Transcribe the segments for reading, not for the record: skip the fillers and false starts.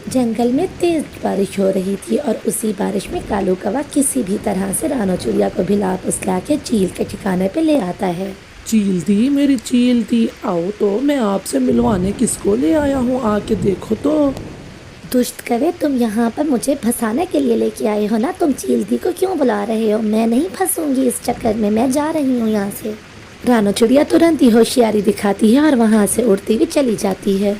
जंगल में तेज बारिश हो रही थी और उसी बारिश में कालू कौवा किसी भी तरह से रानो चिड़िया को भिला फुसला के चील के ठिकाने पे ले आता है। चील दी, मेरी चील दी, आओ तो मैं आपसे मिलवाने किसको ले आया हूँ, आके देखो तो। दुष्ट कवे, तुम यहाँ पर मुझे फंसाने के लिए लेके आए हो ना। तुम चील दी को क्यों बुला रहे हो? मैं नहीं फंसूंगी इस चक्कर में, मैं जा रही हूँ यहाँ से। रानो चिड़िया तुरंत ही होशियारी दिखाती है और वहाँ से उड़ती हुई चली जाती है।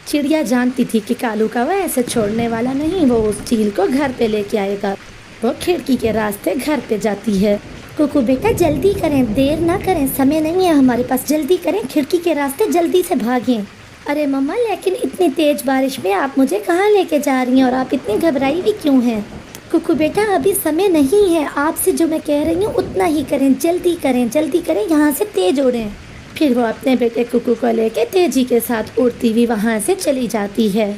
चिड़िया जानती थी कि कालू कौवा ऐसे छोड़ने वाला नहीं, वो उस चील को घर पे लेके आएगा। वो खिड़की के रास्ते घर पे जाती है। कुकू बेटा जल्दी करें, देर ना करें, समय नहीं है हमारे पास, जल्दी करें, खिड़की के रास्ते जल्दी से भागें। अरे मम्मा, लेकिन इतनी तेज बारिश में आप मुझे कहाँ लेके जा रही हैं और आप इतनी घबराई भी क्यों हैं? कुकू बेटा अभी समय नहीं है, आपसे जो मैं कह रही हूँ उतना ही करें, जल्दी करें, जल्दी करें, यहाँ से तेज उड़ें। फिर वो अपने बेटे कुकू को लेके तेजी के साथ उड़ती हुई वहाँ से चली जाती है।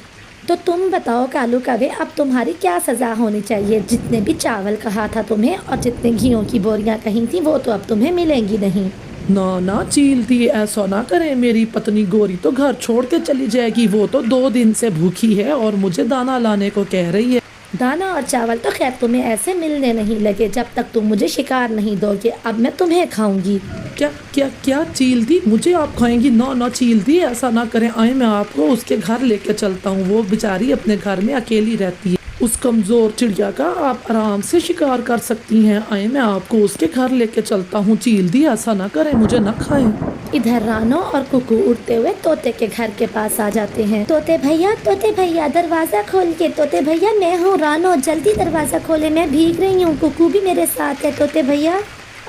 तो तुम बताओ कालू कौवे, अब तुम्हारी क्या सज़ा होनी चाहिए? जितने भी चावल कहा था तुम्हें और जितने घियों की बोरियां कही थी वो तो अब तुम्हें मिलेंगी नहीं। ना ना चील दी, ऐसा ना करें, मेरी पत्नी गोरी तो घर छोड़ के चली जाएगी। वो तो 2 दिन से भूखी है और मुझे दाना लाने को कह रही है। दाना और चावल तो खैर तुम्हें ऐसे मिलने नहीं लगे जब तक तुम मुझे शिकार नहीं दोगे। अब मैं तुम्हें खाऊंगी। क्या क्या क्या चील दी, मुझे आप खाएंगी? ना ना चील दी, ऐसा ना करें, आए मैं आपको उसके घर लेके चलता हूँ। वो बेचारी अपने घर में अकेली रहती है, उस कमजोर चिड़िया का आप आराम से शिकार कर सकती हैं। आए मैं आपको उसके घर लेके चलता हूँ। चील दी ऐसा ना करें, मुझे ना खाएं। इधर रानो और कुकू उड़ते हुए तोते के घर के पास आ जाते हैं। तोते भैया दरवाजा खोल के। तोते भैया मैं हूँ रानो, जल्दी दरवाजा खोले, मैं भीग रही हूँ। कुकू भी मेरे साथ है। तोते भैया।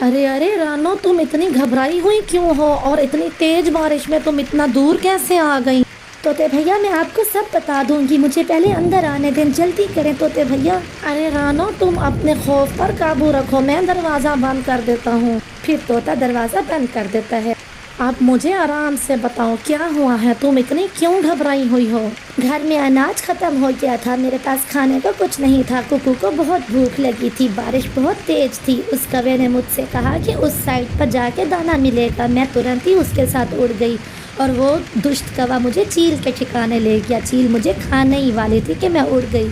अरे अरे रानो, तुम इतनी घबराई हुई क्यों हो और इतनी तेज बारिश में तुम इतना दूर कैसे आ गई? तोते भैया मैं आपको सब बता दूंगी, मुझे पहले अंदर आने दें, जल्दी करें तोते भैया। अरे रानो, तुम अपने खौफ पर काबू रखो, मैं दरवाज़ा बंद कर देता हूँ। फिर तोता दरवाज़ा बंद कर देता है। आप मुझे आराम से बताओ क्या हुआ है, तुम इतनी क्यों घबराई हुई हो? घर में अनाज खत्म हो गया था, मेरे पास खाने को कुछ नहीं था। कुकू को बहुत भूख लगी थी, बारिश बहुत तेज थी। उस कौवे ने मुझसे कहा कि उस साइड पर जाके दाना मिलेगा। मैं तुरंत ही उसके साथ उड़ गई और वो दुष्ट कौवा मुझे चील के ठिकाने ले गया। चील मुझे खाने ही वाली थी कि मैं उड़ गई।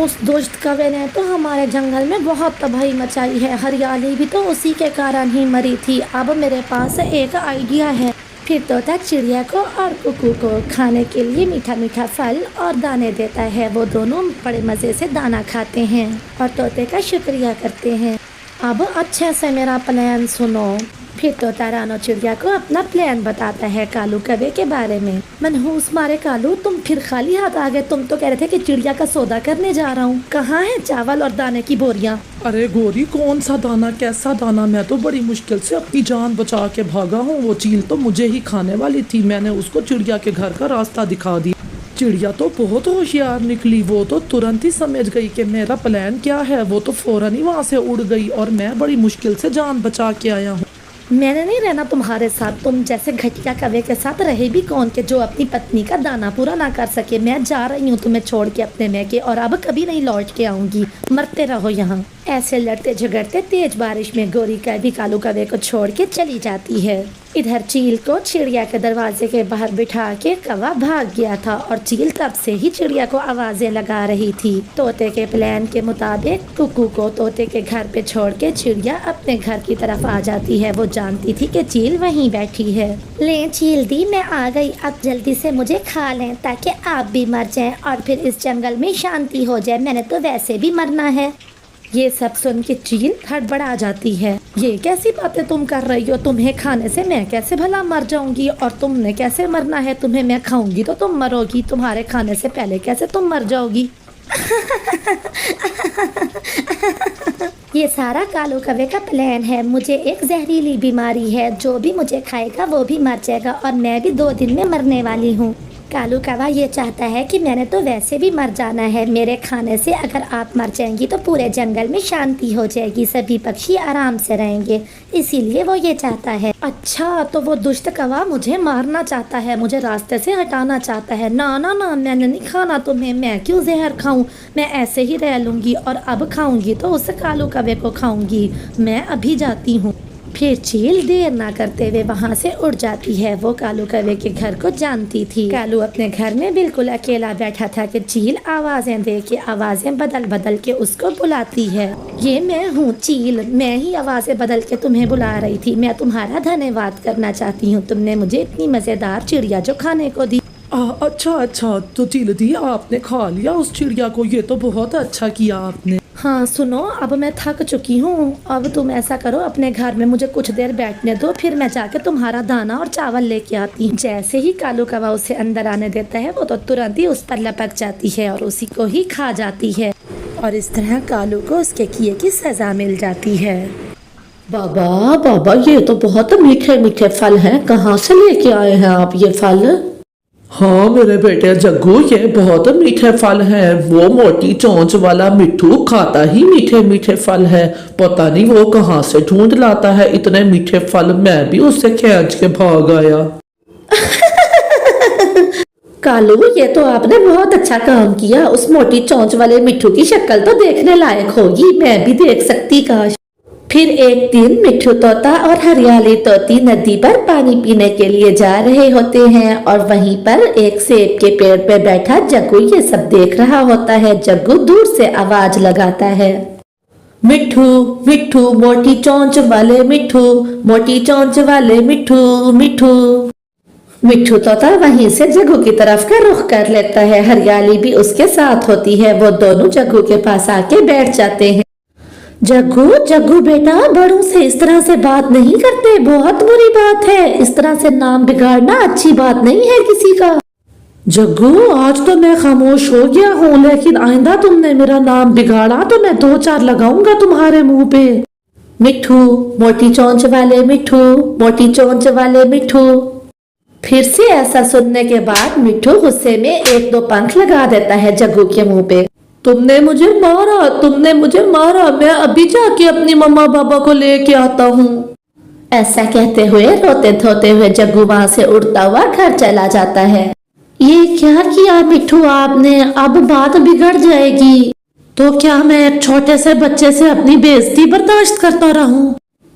उस दुष्ट कौवे ने तो हमारे जंगल में बहुत तबाही मचाई है, हरियाली भी तो उसी के कारण ही मरी थी। अब मेरे पास एक आइडिया है। फिर तोता चिड़िया को और कुकू को खाने के लिए मीठा मीठा फल और दाने देता है। वो दोनों बड़े मज़े से दाना खाते हैं और तोते का शुक्रिया करते हैं। अब अच्छे से मेरा प्लान सुनो। फिर तोता रानो चिड़िया को अपना प्लान बताता है कालू कौवे के बारे में। मनहूस मारे कालू, तुम फिर खाली हाथ आ गए। तुम तो कह रहे थे कि चिड़िया का सौदा करने जा रहा हूँ। कहाँ है चावल और दाने की बोरियां? अरे गोरी, कौन सा दाना, कैसा दाना? मैं तो बड़ी मुश्किल से अपनी जान बचा के भागा हूँ। वो चील तो मुझे ही खाने वाली थी, मैंने उसको चिड़िया के घर का रास्ता दिखा दिया। चिड़िया तो बहुत होशियार निकली, वो तो तुरंत ही समझ गई कि मेरा प्लान क्या है। वो तो फौरन ही वहाँ से उड़ गई और मैं बड़ी मुश्किल से जान बचा के आया हूँ। मैंने नहीं रहना तुम्हारे साथ। तुम जैसे घटिया कौवे के साथ रहे भी कौन के जो अपनी पत्नी का दाना पूरा ना कर सके। मैं जा रही हूँ तुम्हें छोड़ के अपने मैके, और अब कभी नहीं लौट के आऊंगी। मरते रहो यहाँ। ऐसे लड़ते झगड़ते तेज बारिश में गोरी कौवी कालू कौवे को छोड़ के चली जाती है। इधर चील को चिड़िया के दरवाजे के बाहर बिठा के कौवा भाग गया था और चील तब से ही चिड़िया को आवाजें लगा रही थी। तोते के प्लान के मुताबिक कुकू को तोते के घर पे छोड़ के चिड़िया अपने घर की तरफ आ जाती है। वो जानती थी कि चील वहीं बैठी है। ले चील दी, मैं आ गई, अब जल्दी से मुझे खा लें ताकि आप भी मर जाएं और फिर इस जंगल में शांति हो जाए। मैंने तो वैसे भी मरना है। ये सब सुन के चील हड़बड़ा जाती है। ये कैसी बातें तुम कर रही हो? तुम्हें खाने से मैं कैसे भला मर जाऊंगी? और तुमने कैसे मरना है? तुम्हें मैं खाऊंगी तो तुम मरोगी, तुम्हारे खाने से पहले कैसे तुम मर जाओगी? ये सारा कालू कौवे का प्लान है। मुझे एक जहरीली बीमारी है, जो भी मुझे खाएगा वो भी मर जाएगा और मैं भी 2 दिन में मरने वाली हूँ। कालू कौवा ये चाहता है कि मैंने तो वैसे भी मर जाना है। मेरे खाने से अगर आप मर जाएंगी तो पूरे जंगल में शांति हो जाएगी, सभी पक्षी आराम से रहेंगे, इसीलिए वो ये चाहता है। अच्छा, तो वो दुष्ट कौवा मुझे मारना चाहता है, मुझे रास्ते से हटाना चाहता है। ना ना ना, मैंने नहीं खाना तुम्हें, मैं क्यों जहर खाऊं? मैं ऐसे ही रह लूंगी और अब खाऊंगी तो उस कालू कौवे को खाऊंगी। मैं अभी जाती हूँ। फिर चील देर ना करते हुए वहाँ से उड़ जाती है। वो कालू कौवे के घर को जानती थी। कालू अपने घर में बिल्कुल अकेला बैठा था कि चील आवाजें दे के आवाजें बदल बदल के उसको बुलाती है। ये मैं हूँ चील, मैं ही आवाजें बदल के तुम्हें बुला रही थी। मैं तुम्हारा धन्यवाद करना चाहती हूँ, तुमने मुझे इतनी मजेदार चिड़िया जो खाने को दी। अच्छा, तो चील दी आपने खा लिया उस चिड़िया को, ये तो बहुत अच्छा किया आपने। हाँ सुनो, अब मैं थक चुकी हूँ। अब तुम ऐसा करो, अपने घर में मुझे कुछ देर बैठने दो, फिर मैं जाके तुम्हारा दाना और चावल लेके आती हूँ। जैसे ही कालू कौवा उसे अंदर आने देता है, वो तो तुरंत ही उस पर लपक जाती है और उसी को ही खा जाती है। और इस तरह कालू को उसके किए की सजा मिल जाती है। बाबा, ये तो बहुत मीठे मीठे फल हैं, कहाँ से लेके आए हैं आप ये फल? हाँ मेरे बेटे जग्गू, ये बहुत मीठे फल हैं। वो मोटी चोंच वाला मिट्ठू खाता ही मीठे मीठे फल है। पता नहीं वो कहाँ से ढूंढ लाता है इतने मीठे फल, मैं भी उससे खींच के भाग आया। कालू, ये तो आपने बहुत अच्छा काम किया। उस मोटी चोंच वाले मिट्ठू की शक्ल तो देखने लायक होगी, मैं भी देख सकती काश। फिर एक दिन मिट्ठू तोता और हरियाली तोती नदी पर पानी पीने के लिए जा रहे होते हैं और वहीं पर एक सेब के पेड़ पे बैठा जग्गू ये सब देख रहा होता है। जग्गू दूर से आवाज लगाता है, मिट्ठू, मोटी चोंच वाले मिट्ठू, मोटी चोंच वाले मिट्ठू। मिट्ठू तोता वहीं से जग्गू की तरफ का रुख कर लेता है। हरियाली भी उसके साथ होती है। वो दोनों जग्गू के पास आके बैठ जाते हैं। जग्गू बेटा, बड़ों से इस तरह से बात नहीं करते, बहुत बुरी बात है। इस तरह से नाम बिगाड़ना अच्छी बात नहीं है किसी का। जग्गू, आज तो मैं खामोश हो गया हूँ, लेकिन आइंदा तुमने मेरा नाम बिगाड़ा तो मैं 2-4 लगाऊंगा तुम्हारे मुंह पे। मिट्ठू, मोटी चोंच वाले मिट्ठू, मोटी चोंच वाले मिट्ठू। फिर से ऐसा सुनने के बाद मिट्ठू गुस्से में 1-2 पंख लगा देता है जग्गू के मुंह पे। तुमने मुझे मारा, मैं अभी जाके अपनी मम्मा पापा को लेके आता हूँ। ऐसा कहते हुए रोते धोते हुए जग्गू वहाँ से उड़ता हुआ घर चला जाता है। ये क्या किया मिट्ठू आपने, अब बात बिगड़ जाएगी। तो क्या मैं एक छोटे से बच्चे से अपनी बेइज्जती बर्दाश्त करता रहूं?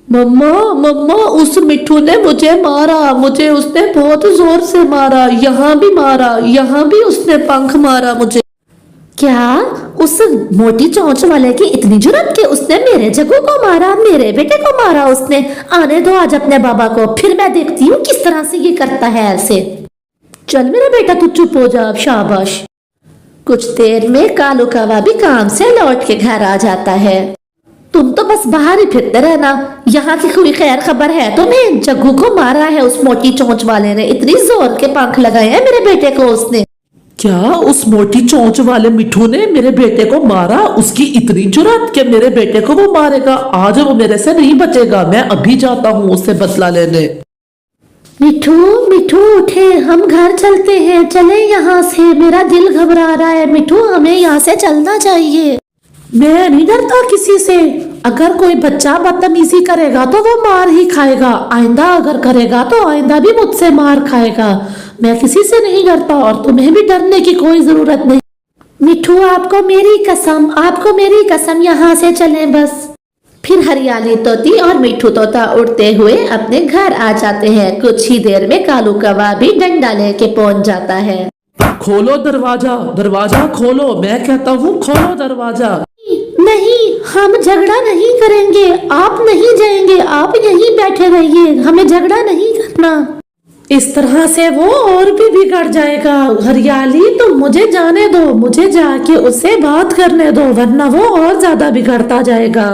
मम्मा, उस मिट्ठू ने मुझे मारा, मुझे उसने बहुत जोर से मारा, यहाँ भी मारा, यहाँ भी उसने पंख मारा मुझे। क्या उस मोटी चोंच वाले की इतनी जुर्रत कि उसने मेरे जग्गू को मारा, मेरे बेटे को मारा उसने? आने दो आज अपने बाबा को, फिर मैं देखती हूँ किस तरह से ये करता है ऐसे। चल मेरा बेटा, तू चुप हो जा, शाबाश। कुछ देर में कालू कौवा भी काम से लौट के घर आ जाता है। तुम तो बस बाहर ही फिरते रहना, यहाँ की कोई खैर खबर है तुम्हें? जग्गू को मारा है उस मोटी चोंच वाले ने, इतनी जोर के पंख लगाए हैं मेरे बेटे को उसने। क्या उस मोटी चोंच वाले मिट्ठू ने मेरे बेटे को मारा? उसकी इतनी जुर्रत कि मेरे बेटे को वो मारेगा? आज वो मेरे से नहीं बचेगा, मैं अभी जाता हूँ उससे बदला लेने। मिट्ठू उठे, हम घर चलते हैं, चले यहाँ से, मेरा दिल घबरा रहा है। मिट्ठू, हमें यहाँ से चलना चाहिए। मैं नहीं डरता किसी से। अगर कोई बच्चा बदतमीजी करेगा तो वो मार ही खाएगा, आइंदा अगर करेगा तो आइंदा भी मुझसे मार खाएगा। मैं किसी से नहीं डरता और तुम्हें भी डरने की कोई जरूरत नहीं। मिट्ठू, आपको मेरी कसम, यहाँ से चलें बस। फिर हरियाली तोती और मिट्ठू तोता उड़ते हुए अपने घर आ जाते हैं। कुछ ही देर में कालू कौवा भी डंडा लेके पहुंच जाता है। खोलो दरवाजा खोलो, मैं कहता हूँ खोलो दरवाजा। नहीं, हम झगड़ा नहीं करेंगे, आप नहीं जाएंगे, आप यहीं बैठे रहिए, हमें झगड़ा नहीं करना। इस तरह से वो और भी बिगड़ जाएगा। हरियाली, तो मुझे जाने दो, मुझे जाके उससे बात करने दो, वरना वो और ज्यादा बिगड़ता जाएगा।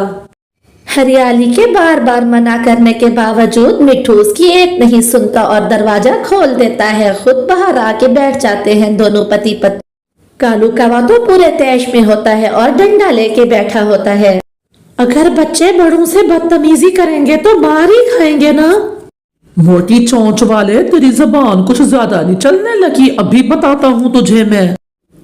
हरियाली के बार बार मना करने के बावजूद मिट्ठू उसकी एक नहीं सुनता और दरवाजा खोल देता है। खुद बाहर आके बैठ जाते हैं दोनों पति पत्नी। कालू कौवा तो पूरे तैश में होता है और डंडा लेके बैठा होता है। अगर बच्चे बड़ों से बदतमीजी करेंगे तो मार ही खाएंगे ना। मोटी चोंच वाले, तेरी जबान कुछ ज्यादा नहीं चलने लगी, अभी बताता हूँ तुझे मैं।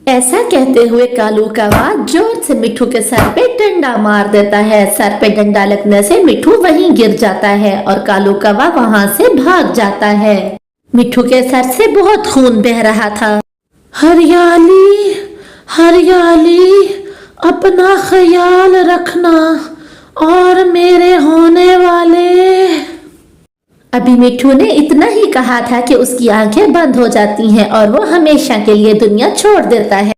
ऐसा कहते हुए कालू कौवा जोर से मिट्ठू के सर पे डंडा मार देता है। सर पे डंडा लगने से मिट्ठू वहीं गिर जाता है और कालू कौवा वहां से भाग जाता है। मिट्ठू के सर से बहुत खून बह रहा था। हरियाली, अपना ख्याल रखना और मेरे होने वाले। अभी मिठू ने इतना ही कहा था कि उसकी आंखें बंद हो जाती हैं और वो हमेशा के लिए दुनिया छोड़ देता है।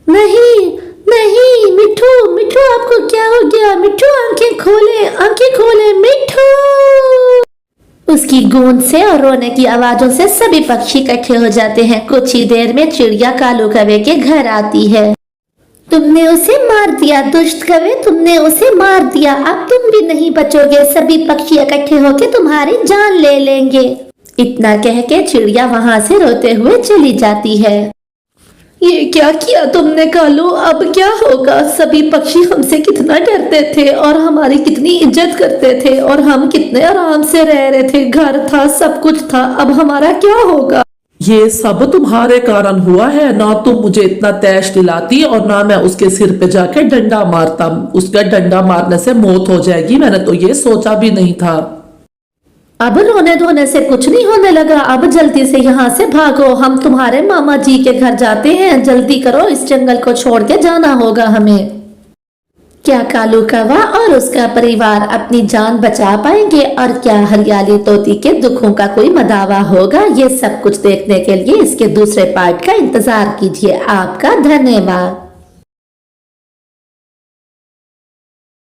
नहीं नहीं मिठू, मिठू आपको क्या हो गया? मिठू आंखें खोले, आंखें खोले मिठू। उसकी गूंज से और रोने की आवाजों से सभी पक्षी इकट्ठे हो जाते हैं। कुछ ही देर में चिड़िया कालू कौवे के घर आती है। तुमने उसे मार दिया दुष्ट कौवे, तुमने उसे मार दिया, अब तुम भी नहीं बचोगे। सभी पक्षी इकट्ठे होकर तुम्हारी जान ले लेंगे। इतना कह के चिड़िया वहां से रोते हुए चली जाती है। ये क्या किया तुमने कालू? अब क्या होगा? सभी पक्षी हमसे कितना डरते थे और हमारी कितनी इज्जत करते थे और हम कितने आराम से रह रहे थे, घर था, सब कुछ था, अब हमारा क्या होगा? ये सब तुम्हारे कारण हुआ है। ना तुम मुझे इतना तैश दिलाती और ना मैं उसके सिर पे जाके डंडा मारता। उसका डंडा मारने से मौत हो जाएगी, मैंने तो ये सोचा भी नहीं था। अब रोने धोने से कुछ नहीं होने लगा। अब जल्दी से यहाँ से भागो, हम तुम्हारे मामा जी के घर जाते हैं। जल्दी करो, इस जंगल को छोड़ के जाना होगा हमें। क्या कालू कौवा और उसका परिवार अपनी जान बचा पाएंगे और क्या हरियाली तोती के दुखों का कोई मदावा होगा? ये सब कुछ देखने के लिए इसके दूसरे पार्ट का इंतजार कीजिए। आपका धन्यवाद।